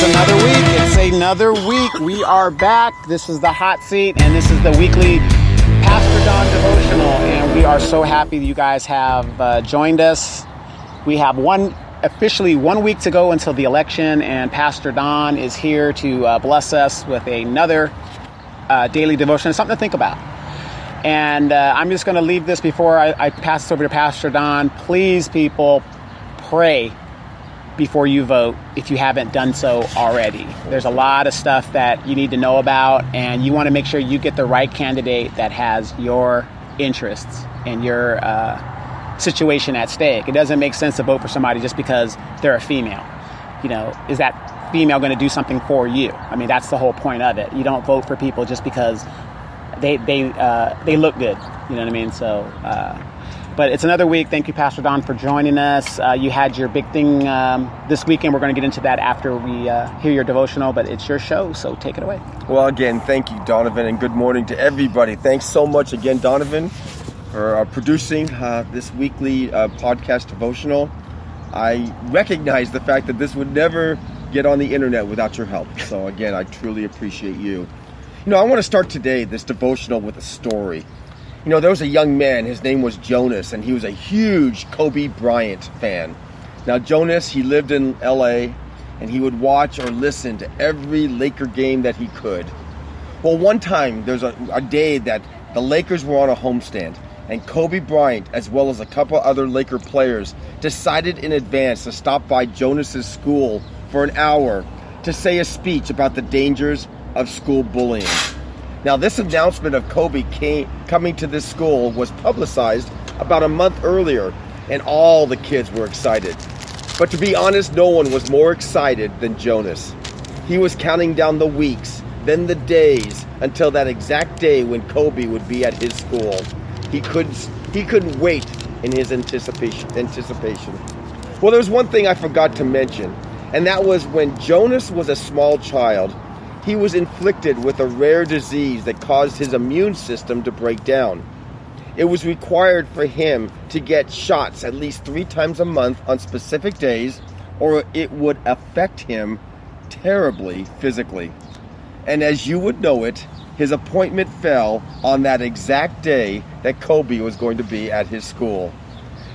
It's another week. It's another week. We are back. This is the hot seat, and this is the weekly Pastor Don devotional. And we are so happy that you guys have joined us. We have officially 1 week to go until the election, and Pastor Don is here to bless us with another daily devotion, something to think about. And I'm just going to leave this before I pass this over to Pastor Don. Please, people, pray before you vote if you haven't done so already. There's a lot of stuff that you need to know about, and you want to make sure you get the right candidate that has your interests and your situation at stake. It doesn't make sense to vote for somebody just because they're a female. You know, is that female going to do something for you? I mean, that's the whole point of it. You don't vote for people just because they look good. You know what I mean? So, but it's another week. Thank you, Pastor Don, for joining us. You had your big thing this weekend. We're going to get into that after we hear your devotional, but it's your show, so take it away. Well, again, thank you, Donovan, and good morning to everybody. Thanks so much again, Donovan, for producing this weekly podcast devotional. I recognize the fact that this would never get on the internet without your help. So again, I truly appreciate you. You know, I want to start today, this devotional, with a story. You know, there was a young man, his name was Jonas, and he was a huge Kobe Bryant fan. Now, Jonas, he lived in LA, and he would watch or listen to every Laker game that he could. Well, one time, there's a day that the Lakers were on a homestand, and Kobe Bryant, as well as a couple other Laker players, decided in advance to stop by Jonas's school for an hour to say a speech about the dangers of school bullying. Now, this announcement of Kobe coming to this school was publicized about a month earlier, and all the kids were excited. But to be honest, no one was more excited than Jonas. He was counting down the weeks, then the days, until that exact day when Kobe would be at his school. He couldn't wait in his anticipation. Well, there's one thing I forgot to mention, and that was when Jonas was a small child, he was inflicted with a rare disease that caused his immune system to break down. It was required for him to get shots at least 3 times a month on specific days, or it would affect him terribly physically. And as you would know it, his appointment fell on that exact day that Kobe was going to be at his school.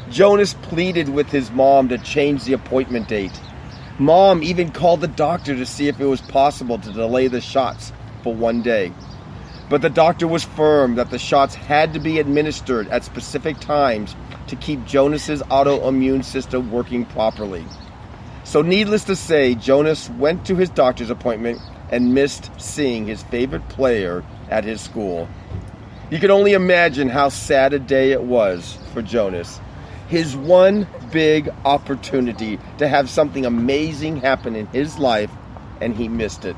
Jonas pleaded with his mom to change the appointment date. Mom even called the doctor to see if it was possible to delay the shots for 1 day. But the doctor was firm that the shots had to be administered at specific times to keep Jonas's autoimmune system working properly. So needless to say, Jonas went to his doctor's appointment and missed seeing his favorite player at his school. You can only imagine how sad a day it was for Jonas. His one big opportunity to have something amazing happen in his life, and he missed it.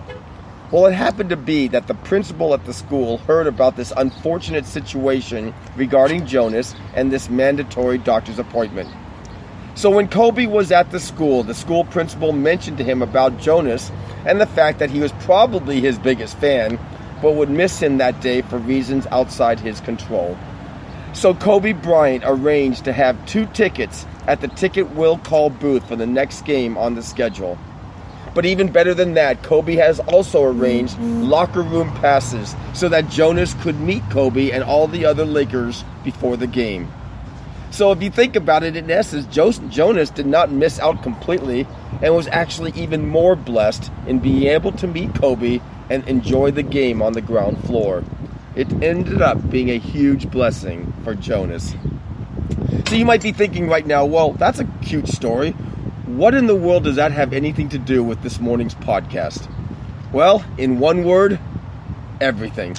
Well, it happened to be that the principal at the school heard about this unfortunate situation regarding Jonas and this mandatory doctor's appointment. So when Kobe was at the school principal mentioned to him about Jonas and the fact that he was probably his biggest fan, but would miss him that day for reasons outside his control. So Kobe Bryant arranged to have 2 tickets at the ticket will call booth for the next game on the schedule. But even better than that, Kobe has also arranged locker room passes so that Jonas could meet Kobe and all the other Lakers before the game. So if you think about it, in essence, Jonas did not miss out completely and was actually even more blessed in being able to meet Kobe and enjoy the game on the ground floor. It ended up being a huge blessing for Jonas. So you might be thinking right now, well, that's a cute story. What in the world does that have anything to do with this morning's podcast? Well, in one word, everything.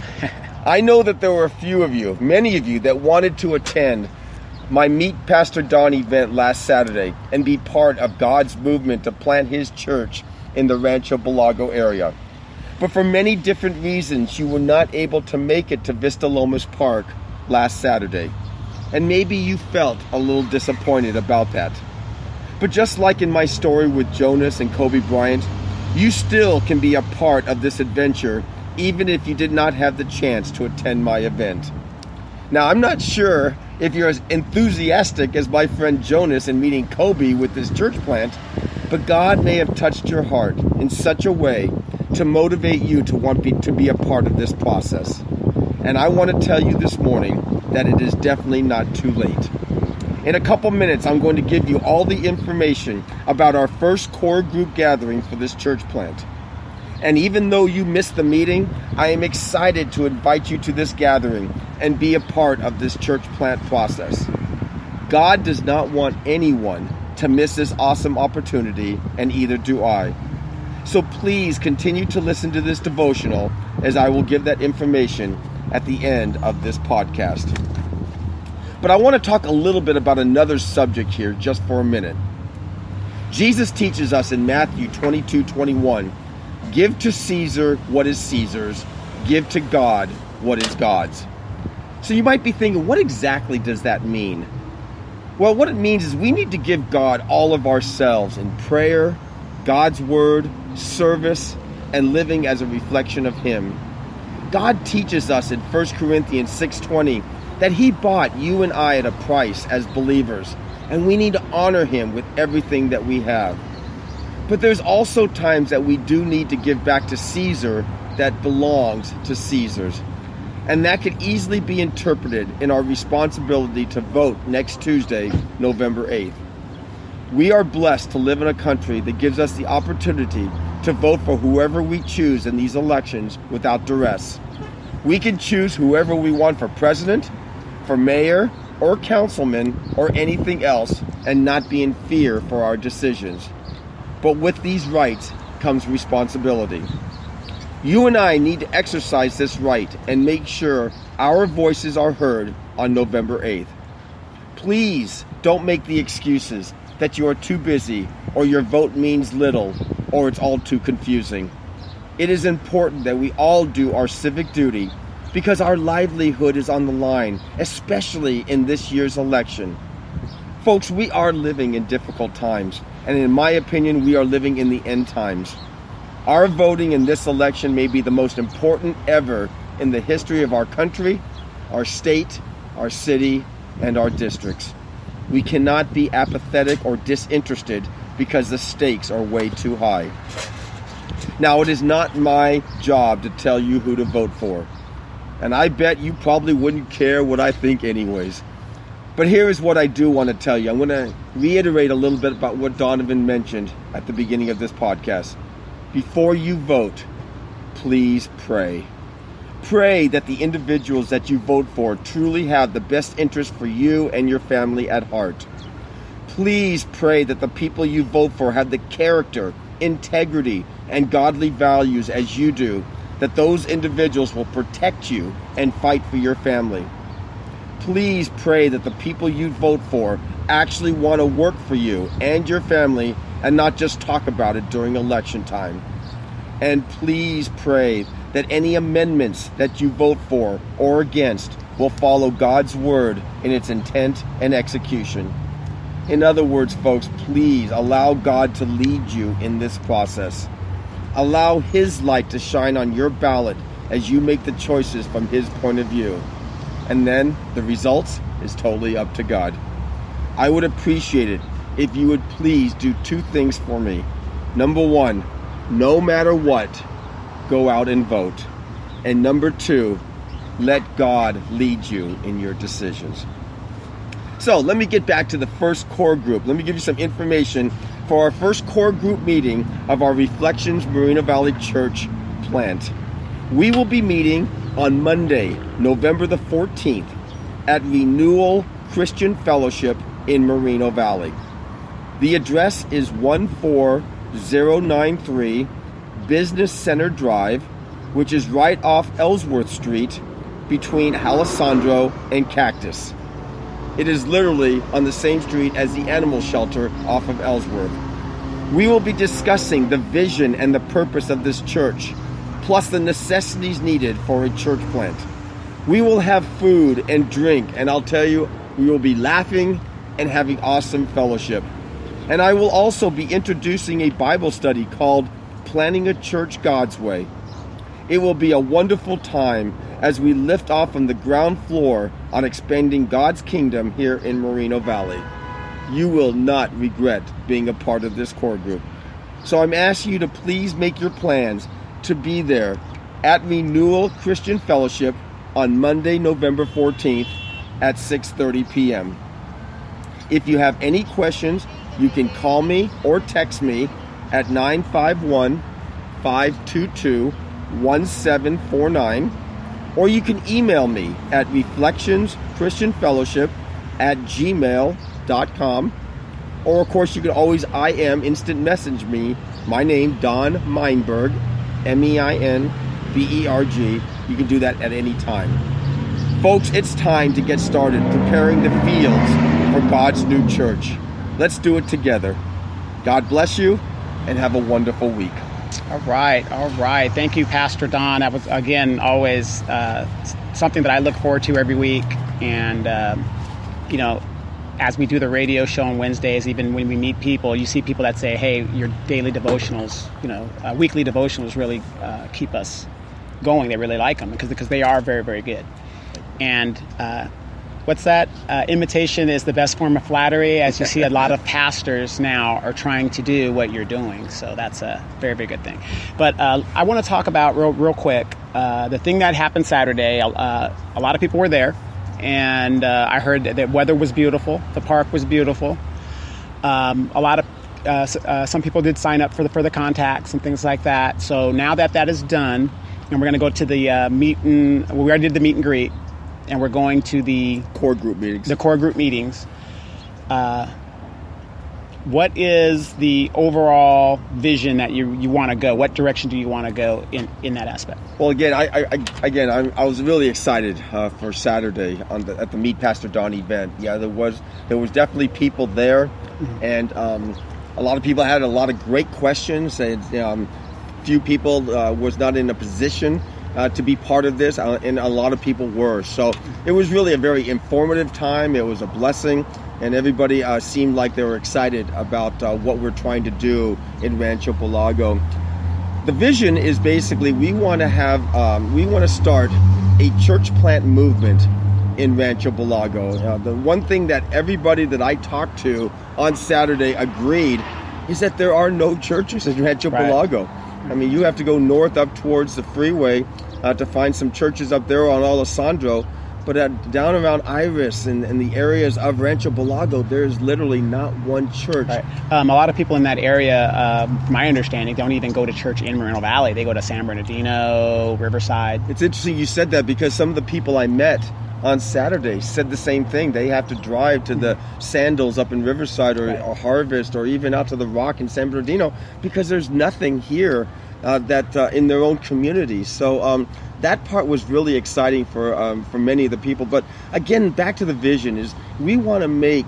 I know that there were many of you, that wanted to attend my Meet Pastor Don event last Saturday and be part of God's movement to plant his church in the Rancho Belago area. But for many different reasons, you were not able to make it to Vista Lomas Park last Saturday. And maybe you felt a little disappointed about that. But just like in my story with Jonas and Kobe Bryant, you still can be a part of this adventure even if you did not have the chance to attend my event. Now, I'm not sure if you're as enthusiastic as my friend Jonas in meeting Kobe with this church plant, but God may have touched your heart in such a way to motivate you to want to be a part of this process. And I want to tell you this morning that it is definitely not too late. In a couple minutes, I'm going to give you all the information about our first core group gathering for this church plant. And even though you missed the meeting, I am excited to invite you to this gathering and be a part of this church plant process. God does not want anyone to miss this awesome opportunity, and either do I. So please continue to listen to this devotional as I will give that information at the end of this podcast. But I want to talk a little bit about another subject here just for a minute. Jesus teaches us in Matthew 22:21, give to Caesar what is Caesar's, give to God what is God's. So you might be thinking, what exactly does that mean? Well, what it means is we need to give God all of ourselves in prayer, God's word, service, and living as a reflection of Him. God teaches us in 1 Corinthians 6:20 that He bought you and I at a price as believers, and we need to honor Him with everything that we have. But there's also times that we do need to give back to Caesar that belongs to Caesar's. And that could easily be interpreted in our responsibility to vote next Tuesday, November 8th. We are blessed to live in a country that gives us the opportunity to vote for whoever we choose in these elections without duress. We can choose whoever we want for president, for mayor, or councilman, or anything else, and not be in fear for our decisions. But with these rights comes responsibility. You and I need to exercise this right and make sure our voices are heard on November 8th. Please don't make the excuses that you are too busy, or your vote means little, or it's all too confusing. It is important that we all do our civic duty because our livelihood is on the line, especially in this year's election. Folks, we are living in difficult times, and in my opinion, we are living in the end times. Our voting in this election may be the most important ever in the history of our country, our state, our city, and our districts. We cannot be apathetic or disinterested because the stakes are way too high. Now, it is not my job to tell you who to vote for, and I bet you probably wouldn't care what I think anyways. But here is what I do want to tell you. I'm going to reiterate a little bit about what Donovan mentioned at the beginning of this podcast. Before you vote, please pray. Pray that the individuals that you vote for truly have the best interest for you and your family at heart. Please pray that the people you vote for have the character, integrity, and godly values as you do, that those individuals will protect you and fight for your family. Please pray that the people you vote for actually want to work for you and your family and not just talk about it during election time. And please pray that any amendments that you vote for or against will follow God's word in its intent and execution. In other words, folks, please allow God to lead you in this process. Allow His light to shine on your ballot as you make the choices from His point of view. And then the results is totally up to God. I would appreciate it if you would please do two things for me. Number one, no matter what, go out and vote. And number two, let God lead you in your decisions. So let me get back to the first core group. Let me give you some information for our first core group meeting of our Reflections Moreno Valley Church plant. We will be meeting on Monday, November the 14th at Renewal Christian Fellowship in Moreno Valley. The address is 14093 Business Center Drive, which is right off Ellsworth Street between Alessandro and Cactus. It is literally on the same street as the animal shelter off of Ellsworth. We will be discussing the vision and the purpose of this church, plus the necessities needed for a church plant. We will have food and drink, and I'll tell you, we will be laughing and having awesome fellowship. And I will also be introducing a Bible study called Planning a Church God's Way. It will be a wonderful time as we lift off on the ground floor on expanding God's kingdom here in Moreno Valley. You will not regret being a part of this core group. So I'm asking you to please make your plans to be there at Renewal Christian Fellowship on Monday, November 14th at 6:30 p.m. If you have any questions, you can call me or text me at 951-522-1749, or you can email me at reflectionschristianfellowship@gmail.com, or of course you can always instant message me, my name, Don Meinberg, Meinberg. You can do that at any time. Folks, it's time to get started preparing the fields for God's new church. Let's do it together. God bless you, and have a wonderful week. All right. Thank you, Pastor Don. That was, again, always something that I look forward to every week. And, as we do the radio show on Wednesdays, even when we meet people, you see people that say, hey, your daily devotionals, weekly devotionals really keep us going. They really like them because they are very, very good. And what's that? Imitation is the best form of flattery, as you see a lot of pastors now are trying to do what you're doing. So that's a very, very good thing. But I want to talk about real quick the thing that happened Saturday. A lot of people were there, and I heard that weather was beautiful. The park was beautiful. Some people did sign up for the contacts and things like that. So now that is done, and we're going to go to the meeting. We already did the meet and greet. And we're going to the core group meetings. What is the overall vision that you want to go? What direction do you want to go in that aspect? Well, again, I was really excited for Saturday at the Meet Pastor Don event. Yeah, there was definitely people there, mm-hmm. and a lot of people had a lot of great questions. And few people was not in a position to be part of this, and a lot of people were. So it was really a very informative time. It was a blessing, and everybody seemed like they were excited about what we're trying to do in Rancho Bulago. The vision is basically we want to start a church plant movement in Rancho Bulago. The one thing that everybody that I talked to on Saturday agreed is that there are no churches in Rancho Bulago. I mean, you have to go north up towards the freeway to find some churches up there on Alessandro. But down around Iris and the areas of Rancho Bulago, there's literally not one church. Right. A lot of people in that area, from my understanding, don't even go to church in Moreno Valley. They go to San Bernardino, Riverside. It's interesting you said that, because some of the people I met on Saturday said the same thing. They have to drive to the Sandals up in Riverside or Harvest, or even out to the Rock in San Bernardino, because there's nothing here that in their own community. So that part was really exciting for many of the people. But again, back to the vision is we want to make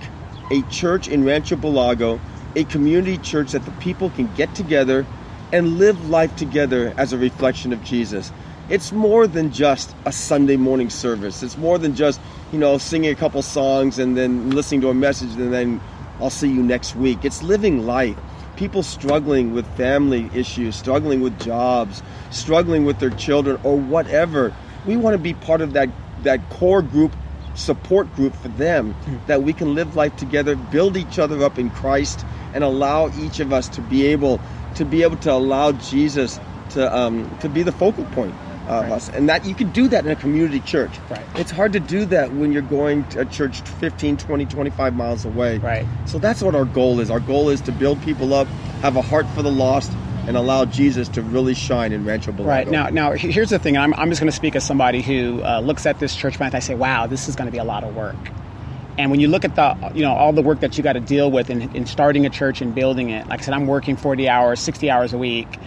a church in Rancho Bulago, a community church that the people can get together and live life together as a reflection of Jesus. It's more than just a Sunday morning service. It's more than just, singing a couple songs and then listening to a message and then I'll see you next week. It's living life. People struggling with family issues, struggling with jobs, struggling with their children or whatever. We want to be part of that core group, support group for them, that we can live life together, build each other up in Christ, and allow each of us to be able to allow Jesus to be the focal point of us. And that you can do that in a community church. Right. It's hard to do that when you're going to a church 15, 20, 25 miles away. Right. So that's what our goal is. Our goal is to build people up, have a heart for the lost, and allow Jesus to really shine in Rancho Bulago. Right. Now, here's the thing. I'm just going to speak as somebody who looks at this church plant. I say, wow, this is going to be a lot of work. And when you look at all the work that you got to deal with in starting a church and building it, like I said, I'm working 40 hours, 60 hours a week.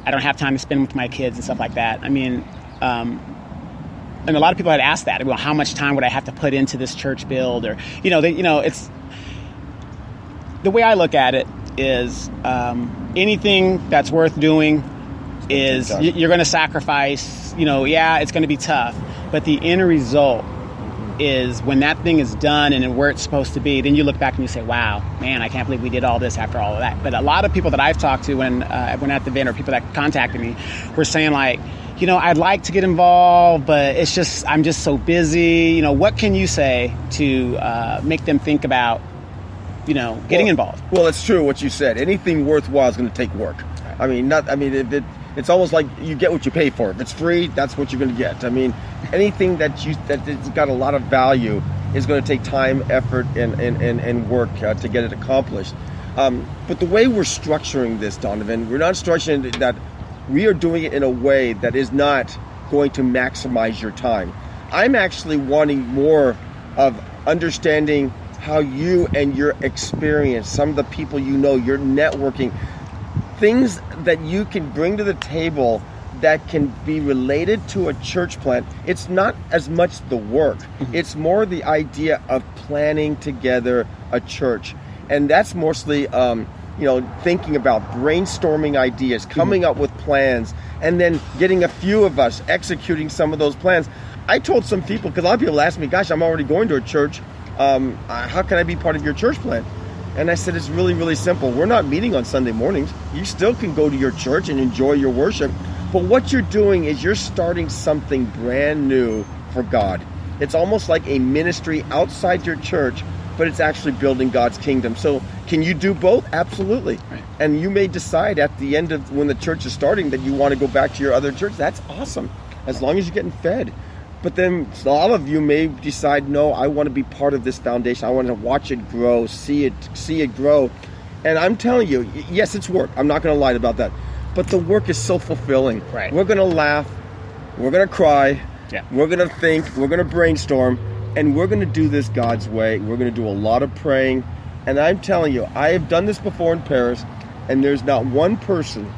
I don't have time to spend with my kids and stuff like that. I mean, and a lot of people had asked that. Well, how much time would I have to put into this church build? Or, it's the way I look at it is anything that's worth doing is you're going to sacrifice. It's going to be tough, but the end result is when that thing is done and where it's supposed to be, then you look back and you say, wow, man, I can't believe we did all this after all of that. But a lot of people that I've talked to when at the event, or people that contacted me, were saying like, I'd like to get involved, but I'm just so busy. What can you say to make them think about, getting involved? Well, it's true what you said. Anything worthwhile is going to take work. Right. It's almost like you get what you pay for. If it's free, that's what you're going to get. Anything that's got a lot of value is going to take time, effort, and work to get it accomplished. But the way we're structuring this, Donovan, we're not structuring it that we are doing it in a way that is not going to maximize your time. I'm actually wanting more of understanding how you and your experience, some of the people your networking, things that you can bring to the table that can be related to a church plant. It's not as much the work. It's more the idea of planning together a church. And that's mostly, thinking about brainstorming ideas, coming up with plans, and then getting a few of us executing some of those plans. I told some people, because a lot of people ask me, gosh, I'm already going to a church. How can I be part of your church plant? And I said, it's really, really simple. We're not meeting on Sunday mornings. You still can go to your church and enjoy your worship. But what you're doing is you're starting something brand new for God. It's almost like a ministry outside your church, but it's actually building God's kingdom. So can you do both? Absolutely. Right. And you may decide at the end of when the church is starting that you want to go back to your other church. That's awesome, as long as you're getting fed. But then a lot of you may decide, no, I want to be part of this foundation. I want to watch it grow, see it grow. And I'm telling you, yes, it's work. I'm not going to lie about that. But the work is so fulfilling. Right. We're going to laugh. We're going to cry. Yeah. We're going to think. We're going to brainstorm. And we're going to do this God's way. We're going to do a lot of praying. And I'm telling you, I have done this before in Paris, and there's not one person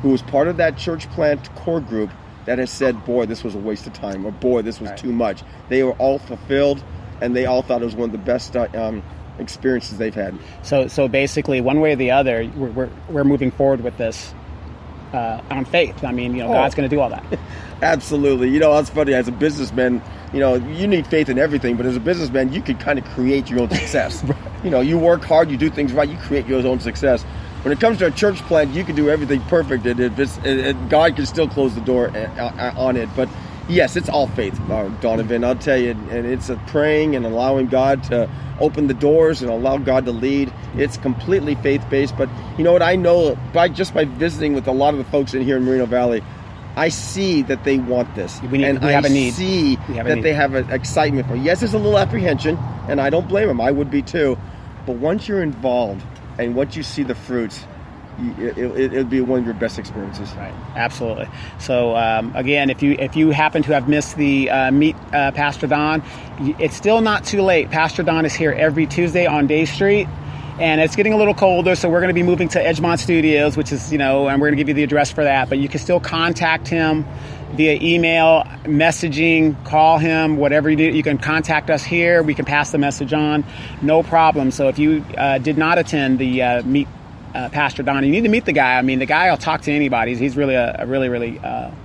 who was part of that church plant core group that has said, boy, this was a waste of time, or boy, this was too much. They were all fulfilled, and they all thought it was one of the best experiences they've had. So basically, one way or the other, we're moving forward with this on faith. God's going to do all that. Absolutely. That's funny. As a businessman, you need faith in everything, but as a businessman, you can kind of create your own success. Right. You work hard, you do things right, you create your own success. When it comes to a church plant, you can do everything perfect, and God can still close the door on it. But yes, it's all faith, Donovan. I'll tell you, and it's a praying and allowing God to open the doors and allow God to lead. It's completely faith-based. But you know what? I know by visiting with a lot of the folks in here in Moreno Valley, I see that they want this. We have a need. See that they have an excitement for it. Yes, there's a little apprehension, and I don't blame them. I would be too. But once you're involved, and once you see the fruits, it'll be one of your best experiences. Right, absolutely. So again, if you happen to have missed the Meet Pastor Don, it's still not too late. Pastor Don is here every Tuesday on Day Street, and it's getting a little colder, so we're going to be moving to Edgemont Studios, which is, and we're going to give you the address for that. But you can still contact him via email, messaging, call him, whatever you do. You can contact us here. We can pass the message on. No problem. So if you did not attend the Meet Pastor Don, you need to meet the guy. The guy will talk to anybody. He's really a really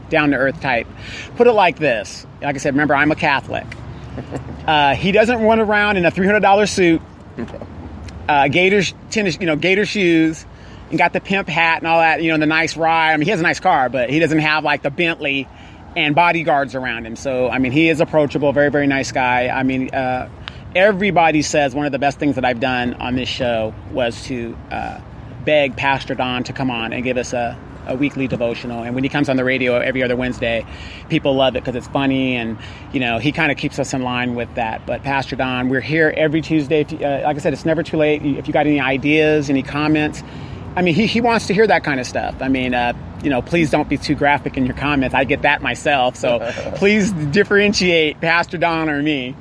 down-to-earth type. Put it like this. Like I said, remember, I'm a Catholic. He doesn't run around in a $300 suit, Gator shoes, and got the pimp hat and all that, the nice ride. He has a nice car, but he doesn't have like the Bentley and bodyguards around him. So, he is approachable, very, very nice guy. Everybody says one of the best things that I've done on this show was to beg Pastor Don to come on and give us a weekly devotional. And when he comes on the radio every other Wednesday, people love it because it's funny, and he kind of keeps us in line with that. But Pastor Don, we're here every Tuesday. Like I said, it's never too late. If you got any ideas, any comments, he wants to hear that kind of stuff. Please don't be too graphic in your comments. I get that myself. So please differentiate Pastor Don or me.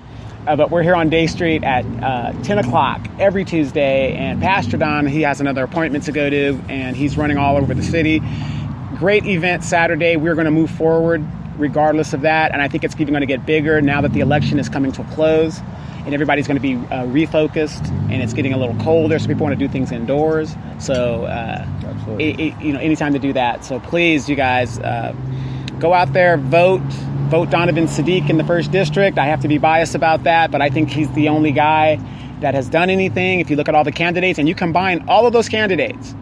But we're here on Day Street at 10 o'clock every Tuesday. And Pastor Don, he has another appointment to go to, and he's running all over the city. Great event Saturday. We're going to move forward regardless of that. And I think it's even going to get bigger now that the election is coming to a close. And everybody's going to be refocused, and it's getting a little colder, so people want to do things indoors. So, anytime to do that. So please, you guys, go out there, vote, vote Donovan Sadiq in the 1st District. I have to be biased about that, but I think he's the only guy that has done anything. If you look at all the candidates and you combine all of those candidates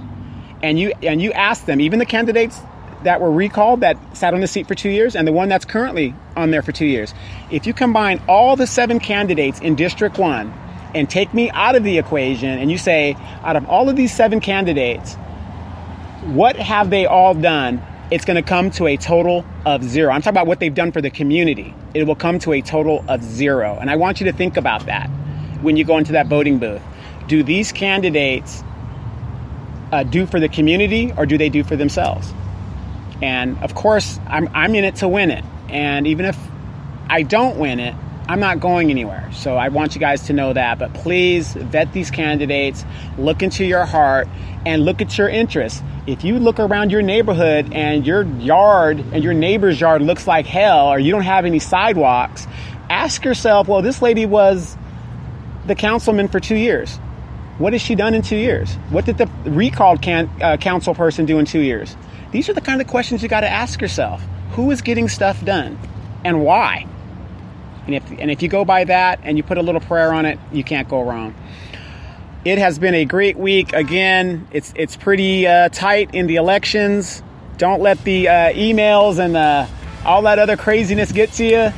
and you ask them, even the candidates that were recalled that sat on the seat for 2 years and the one that's currently on there for 2 years, if you combine all the 7 candidates in District 1 and take me out of the equation and you say, out of all of these 7 candidates, what have they all done? It's going to come to a total of 0. I'm talking about what they've done for the community. It will come to a total of 0. And I want you to think about that when you go into that voting booth. Do these candidates do for the community, or do they do for themselves? And of course, I'm in it to win it. And even if I don't win it, I'm not going anywhere. So I want you guys to know that. But please vet these candidates, look into your heart, and look at your interests. If you look around your neighborhood and your yard and your neighbor's yard looks like hell, or you don't have any sidewalks, ask yourself, well, this lady was the councilman for 2 years. What has she done in 2 years? What did the recalled council person do in 2 years? These are the kind of questions you got to ask yourself. Who is getting stuff done and why? And if you go by that and you put a little prayer on it, you can't go wrong. It has been a great week. Again, it's pretty tight in the elections. Don't let the emails and all that other craziness get to you.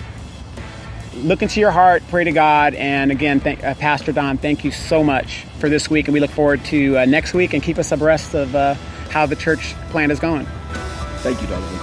Look into your heart, pray to God. And again, Pastor Don, thank you so much for this week. And we look forward to next week, and keep us abreast of how the church plant is going. Thank you, Donovan.